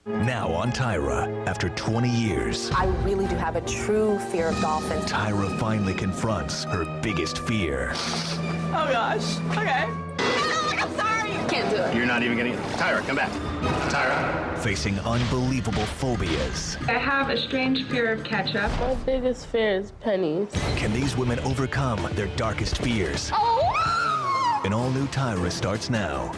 Now on Tyra, after 20 years, I really do have a true fear of dolphins. Tyra finally confronts her biggest fear. Oh gosh, okay. I'm sorry. Can't do it. You're not even getting... Tyra, come back. Tyra. Facing unbelievable phobias. I have a strange fear of ketchup. My biggest fear is pennies. Can these women overcome their darkest fears? Oh! An all-new Tyra starts now.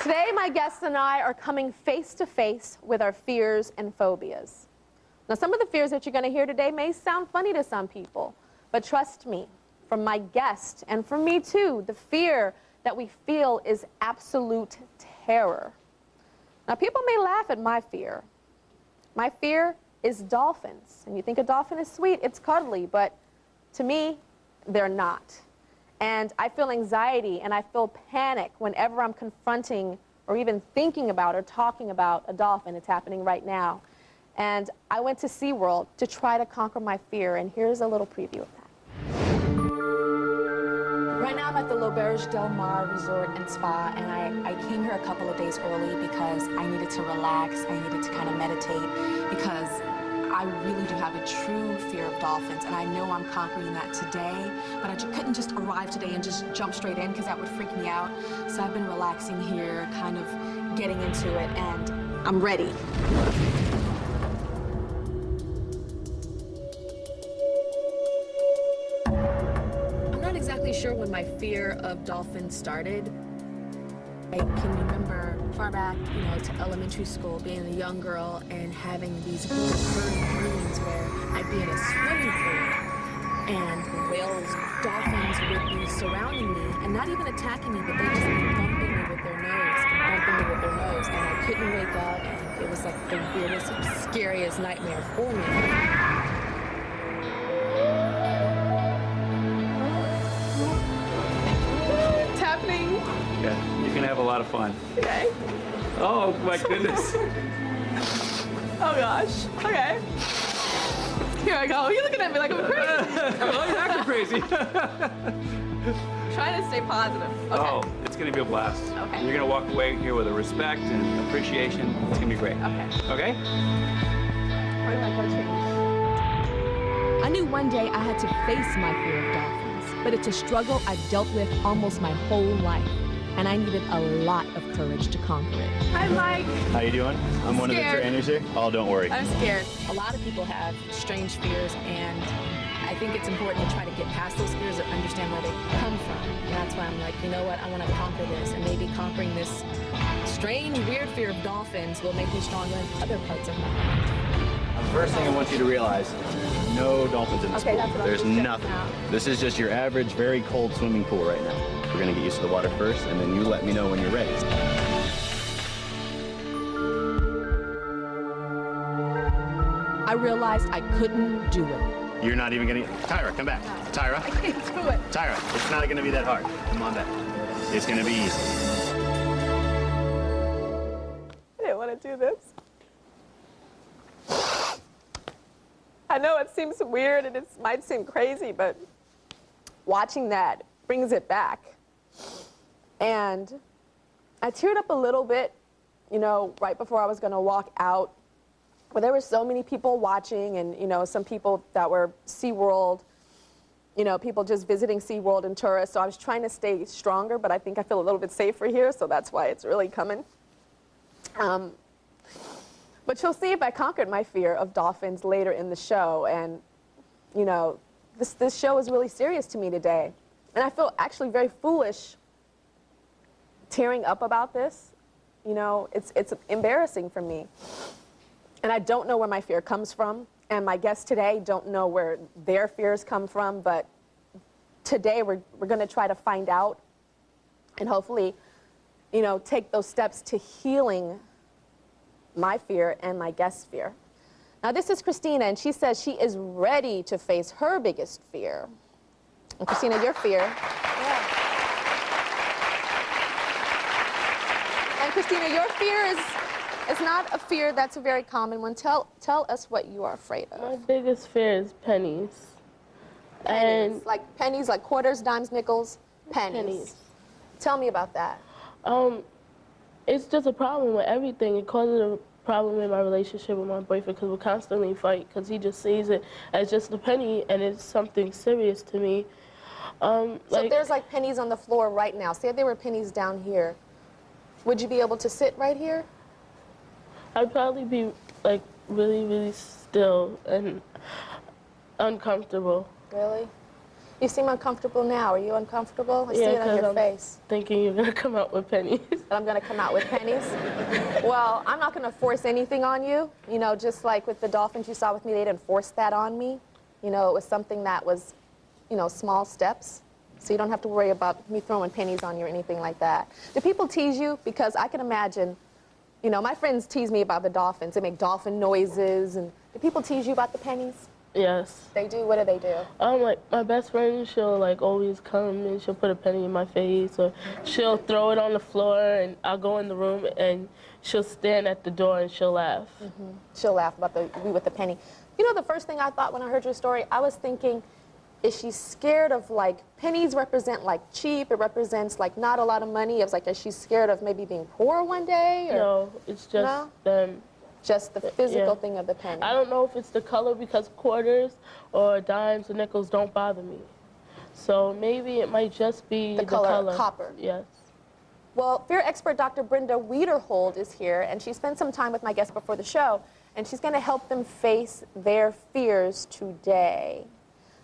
Today, my guests and I are coming face to face with our fears and phobias. Now, some of the fears that you're going to hear today may sound funny to some people, but trust me, from my guest and from me too, the fear that we feel is absolute terror. Now, people may laugh at my fear. My fear is dolphins. And you think a dolphin is sweet, it's cuddly, but to me, they're not. And I feel anxiety and I feel panic whenever I'm confronting or even thinking about or talking about a dolphin. It's happening right now. And I went to SeaWorld to try to conquer my fear, and here's a little preview of that. Right now I'm at the L'Auberge Del Mar Resort and Spa, and I came here a couple of days early because I needed to relax, I needed to kind of meditate, because I really do have a true fear of dolphins, and I know I'm conquering that today, but I couldn't just arrive today and just jump straight in because that would freak me out. So I've been relaxing here, kind of getting into it, and I'm ready. I'm not exactly sure when my fear of dolphins started. I can remember far back, to elementary school, being a young girl and having these recurring dreams where I'd be in a swimming pool and whales, dolphins would be surrounding me and not even attacking me, but they'd just be bumping me with their nose and bumping me with their nose, and I couldn't wake up, and it was like the weirdest, scariest nightmare for me. It's happening. Yeah, you're gonna have a lot of fun. Okay. Oh my goodness. Oh gosh, okay. Here I go. You're looking at me like I'm crazy. Oh, you're acting crazy. Trying to stay positive. Okay. Oh, it's gonna be a blast. Okay. You're gonna walk away here with a respect and appreciation. It's gonna be great. Okay. Okay? Where do I go change? I knew one day I had to face my fear of dolphins, but it's a struggle I've dealt with almost my whole life, and I needed a lot of courage to conquer it. Hi, Mike. How you doing? I'm one of the trainers here. Oh, don't worry. I'm scared. A lot of people have strange fears, and I think it's important to try to get past those fears and understand where they come from. And that's why I'm like, you know what, I want to conquer this, and maybe conquering this strange, weird fear of dolphins will make me stronger in other parts of my life. First thing I want you to realize, no dolphins in this pool. There's nothing. This is just your average, very cold swimming pool right now. We're gonna get used to the water first, and then you let me know when you're ready. I realized I couldn't do it. You're not even gonna... Tyra, come back. Tyra. I can't do it. Tyra, it's not gonna be that hard. Come on back. It's gonna be easy. I didn't want to do this. I know it seems weird and it might seem crazy, but watching that brings it back. And I teared up a little bit, right before I was going to walk out. But there were so many people watching, and, some people that were SeaWorld, people just visiting SeaWorld and tourists. So I was trying to stay stronger, but I think I feel a little bit safer here, so that's why it's really coming. But you'll see if I conquered my fear of dolphins later in the show. And, this show is really serious to me today. And I feel actually very foolish tearing up about this. It's embarrassing for me. And I don't know where my fear comes from. And my guests today don't know where their fears come from. But today we're going to try to find out and hopefully, you know, take those steps to healing my fear and my guest's fear. Now, this is Christina, and she says she is ready to face her biggest fear. And Christina, your fear. Yeah. And Christina, your fear is not a fear that's a very common one. Tell us what you are afraid of. My biggest fear is pennies. Pennies, And like pennies, like quarters, dimes, nickels, pennies. Tell me about that. It's just a problem with everything. It causes a problem in my relationship with my boyfriend because we constantly fight because he just sees it as just a penny and it's something serious to me. So if there's like pennies on the floor right now, say if there were pennies down here, would you be able to sit right here? I'd probably be like really, really still and uncomfortable. Really? You seem uncomfortable now. Are you uncomfortable? I see it on your I'm face. Thinking you're gonna come out with pennies. That I'm gonna come out with pennies? Well, I'm not gonna force anything on you. You know, just like with the dolphins you saw with me, they didn't force that on me. You know, it was something that was, you know, small steps. So you don't have to worry about me throwing pennies on you or anything like that. Do people tease you? Because I can imagine, you know, my friends tease me about the dolphins. They make dolphin noises. And do people tease you about the pennies? Yes. They do? What do they do? Like my best friend, she'll like always come and she'll put a penny in my face, or she'll throw it on the floor, and I'll go in the room and she'll stand at the door and she'll laugh. Mm-hmm. She'll laugh about me with the penny. You know, the first thing I thought when I heard your story, I was thinking, is she scared of, like, pennies represent like cheap, it represents like not a lot of money. It was like, is she scared of maybe being poor one day? Or? No, it's just them. Just the physical thing of the penny. I don't know if it's the color, because quarters or dimes or nickels don't bother me. So maybe it might just be the color. Copper. Yes. Well, fear expert Dr. Brenda Wiederhold is here, and she spent some time with my guest before the show, and she's going to help them face their fears today.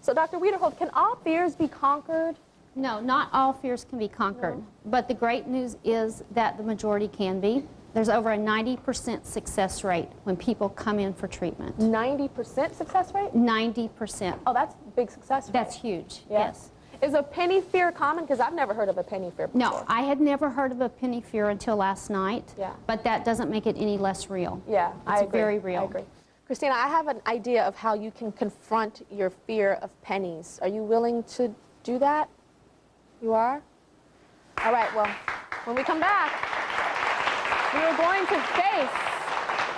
So, Dr. Wiederhold, can all fears be conquered? No, not all fears can be conquered. No. But the great news is that the majority can be. There's over a 90% success rate when people come in for treatment. 90% success rate? 90%. Oh, that's a big success rate. That's huge, yes. Is a penny fear common? Because I've never heard of a penny fear before. No, I had never heard of a penny fear until last night. Yeah. But that doesn't make it any less real. Yeah, I agree. It's very real. I agree. Christina, I have an idea of how you can confront your fear of pennies. Are you willing to do that? You are? All right, well, when we come back, we are going to face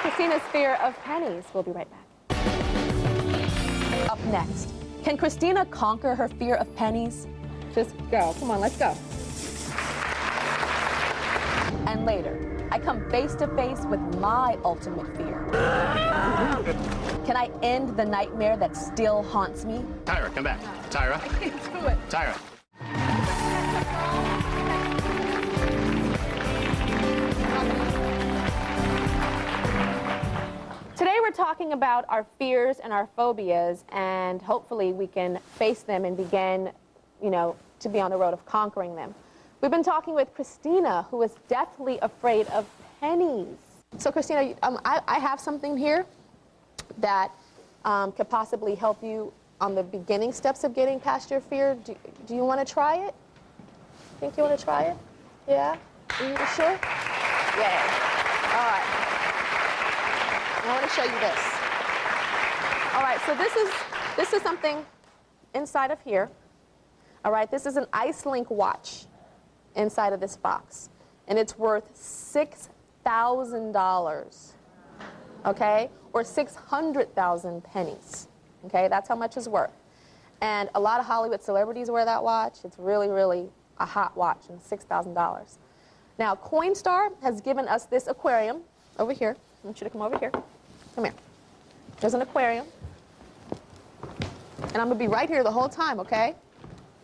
Christina's fear of pennies. We'll be right back. Up next, can Christina conquer her fear of pennies? Just go. Come on, let's go. And later, I come face to face with my ultimate fear. Can I end the nightmare that still haunts me? Tyra, come back. Tyra. I can't do it. Tyra. Today we're talking about our fears and our phobias, and hopefully we can face them and begin, you know, to be on the road of conquering them. We've been talking with Christina, who is deathly afraid of pennies. So Christina, I have something here that could possibly help you on the beginning steps of getting past your fear. Do you want to try it? Think you want to try it? Yeah? Are you sure? Yeah. All right. I want to show you this. All right, so this is something inside of here. All right, this is an IceLink watch inside of this box, and it's worth $6,000, okay, or 600,000 pennies, okay? That's how much it's worth. And a lot of Hollywood celebrities wear that watch. It's really, really a hot watch, and $6,000. Now, Coinstar has given us this aquarium over here. I want you to come over here. Come here. There's an aquarium, and I'm gonna be right here the whole time, okay?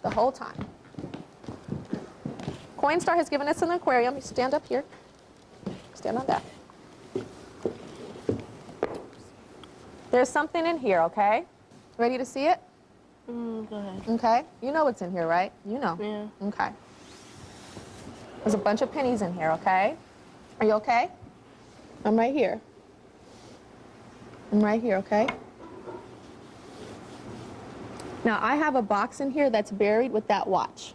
The whole time. Coinstar has given us an aquarium. You stand up here. Stand on that. There's something in here, okay? Ready to see it? Go ahead. Okay. You know what's in here, right? You know. Yeah. Okay. There's a bunch of pennies in here, okay? Are you okay? I'm right here. I'm right here, okay? Now, I have a box in here that's buried with that watch.